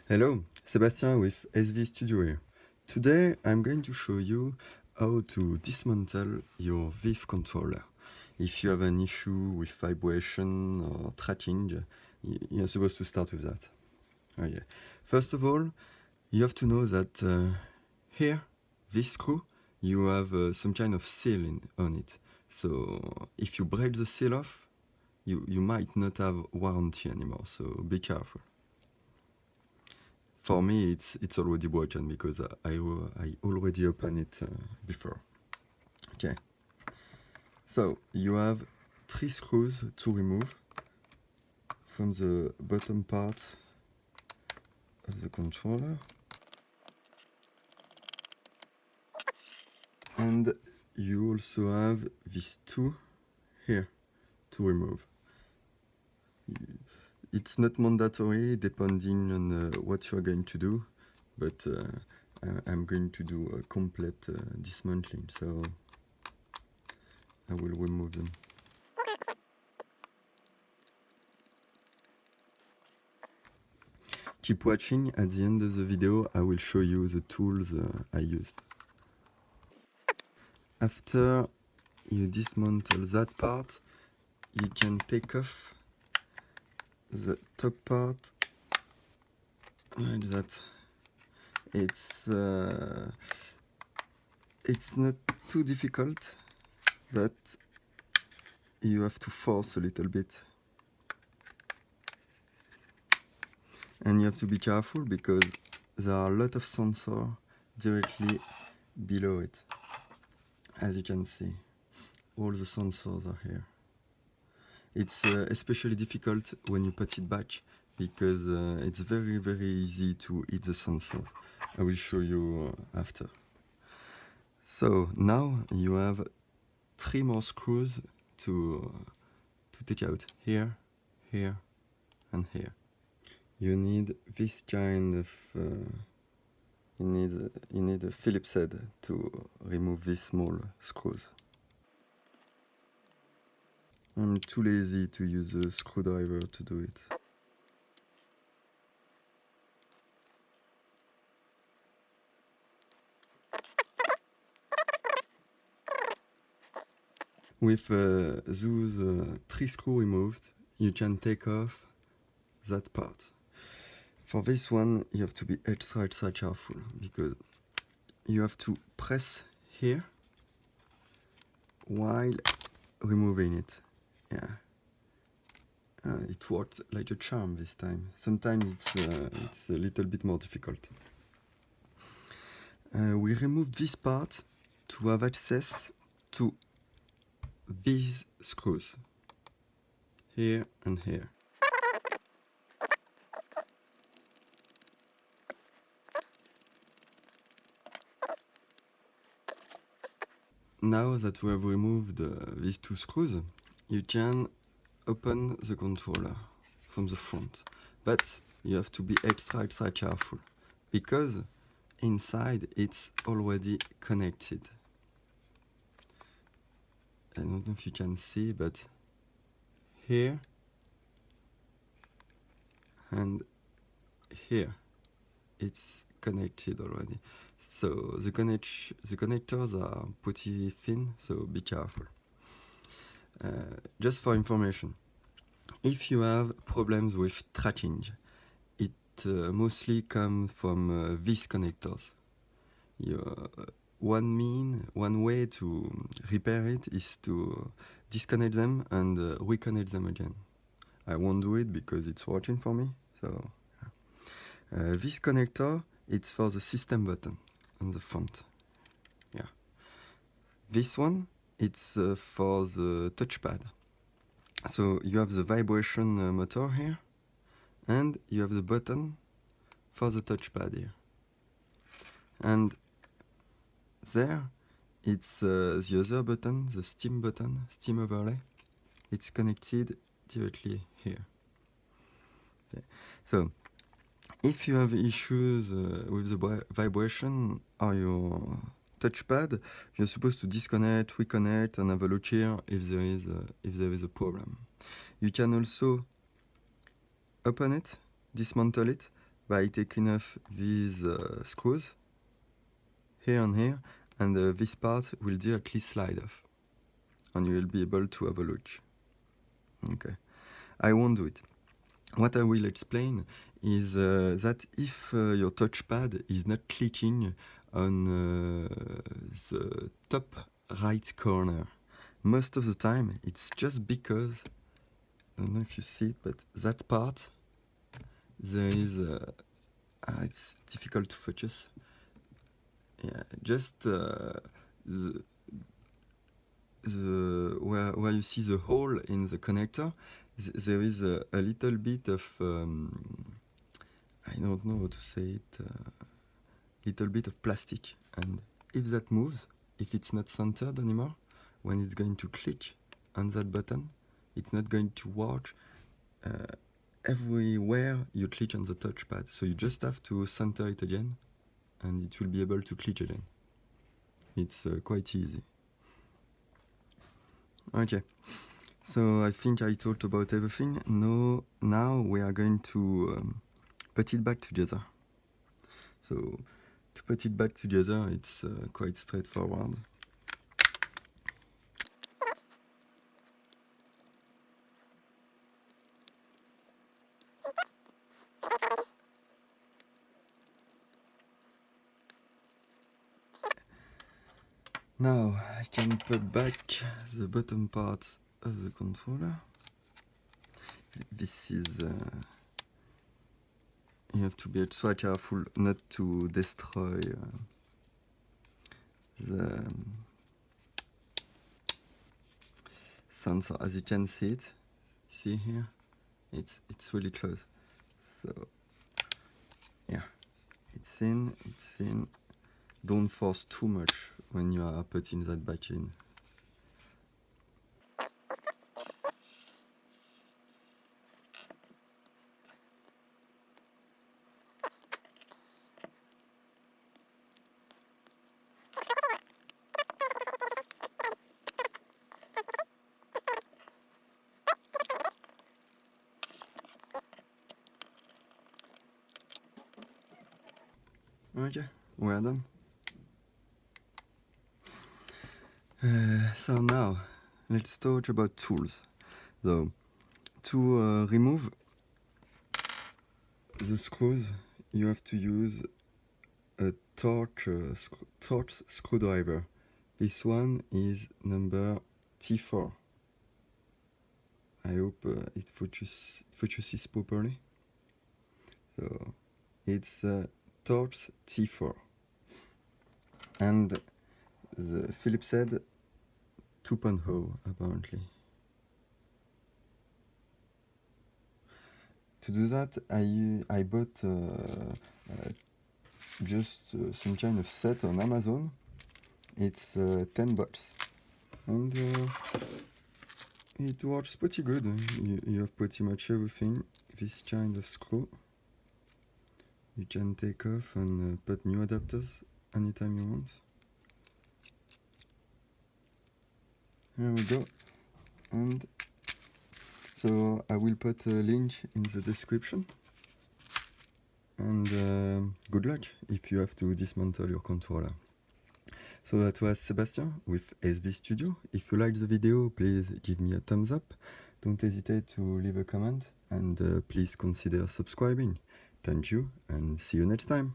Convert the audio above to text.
Hello, Sébastien with SV Studio here. Today I'm going to show you how to dismantle your Vive controller. If you have an issue with vibration or tracking, you're supposed to start with that. Oh, yeah. First of all, you have to know that here, this screw, you have some kind of seal on it. So if you break the seal off, you might not have warranty anymore, so be careful. For me, it's already broken because I already opened it before. Okay. So you have 3 screws to remove from the bottom part of the controller, and you also have these 2 here to remove. It's not mandatory depending on what you are going to do, but I'm going to do a complete dismantling, so I will remove them. Keep watching. At the end of the video, I will show you the tools I used. After you dismantle that part, you can take off the top part like that. It's not too difficult, but you have to force a little bit. And you have to be careful because there are a lot of sensors directly below it. As you can see, all the sensors are here. It's especially difficult when you put it back because it's very easy to hit the sensors. I will show you after. So now you have 3 more screws to take out, here, here, and here. You need this kind of you need a Phillips head to remove these small screws. I'm too lazy to use a screwdriver to do it. With those 3 screws removed, you can take off that part. For this one, you have to be extra careful because you have to press here while removing it. Yeah, it worked like a charm this time. Sometimes it's a little bit more difficult. We removed this part to have access to these screws here and here. Now that we have removed these 2 screws, you can open the controller from the front, but you have to be extra careful because inside it's already connected. I don't know if you can see, but here and here it's connected already. So the connectors are pretty thin, so be careful. Just for information, if you have problems with tracking, it mostly comes from these connectors. One way to repair it is to disconnect them and reconnect them again. I won't do it because it's working for me. So this connector, it's for the system button on the front. Yeah. This one, it's for the touchpad. So you have the vibration motor here, and you have the button for the touchpad here. And there, it's the other button, the steam button, steam overlay. It's connected directly here. Okay. So if you have issues with the vibration or your touchpad, you're supposed to disconnect, reconnect, and have a look here if there is a problem. You can also open it, dismantle it, by taking off these screws here and here, and this part will directly slide off, and you will be able to have a look. Okay, I won't do it. What I will explain is that if your touchpad is not clicking on the top right corner, most of the time it's just because, I don't know if you see it, but that part, there is, it's difficult to focus. Yeah, just the where you see the hole in the connector, there is a little bit of I don't know how to say it, little bit of plastic, and if that moves, if it's not centered anymore, when it's going to click on that button, it's not going to work everywhere you click on the touchpad. So you just have to center it again, and it will be able to click again. It's quite easy. Okay, so I think I talked about everything. Now we are going to put it back together. So to put it back together, it's quite straightforward. Now I can put back the bottom part of the controller. This is you have to be extra careful not to destroy the sensor. As you can see it, see here, it's really close. So yeah, it's in. Don't force too much when you are putting that back in. Okay, we're done. So now, let's talk about tools. So, to remove the screws, you have to use a torch screwdriver. This one is number T4. I hope it focuses properly. So, it's torch T4. And the Phillips head 2.0 apparently. To do that, I bought just some kind of set on Amazon. It's $10, and it works pretty good. You have pretty much everything. This kind of screw you can take off and put new adapters anytime you want. Here we go. And so I will put a link in the description. And good luck if you have to dismantle your controller. So that was Sebastian with SV Studio. If you liked the video, please give me a thumbs up. Don't hesitate to leave a comment, and please consider subscribing. Thank you, and see you next time.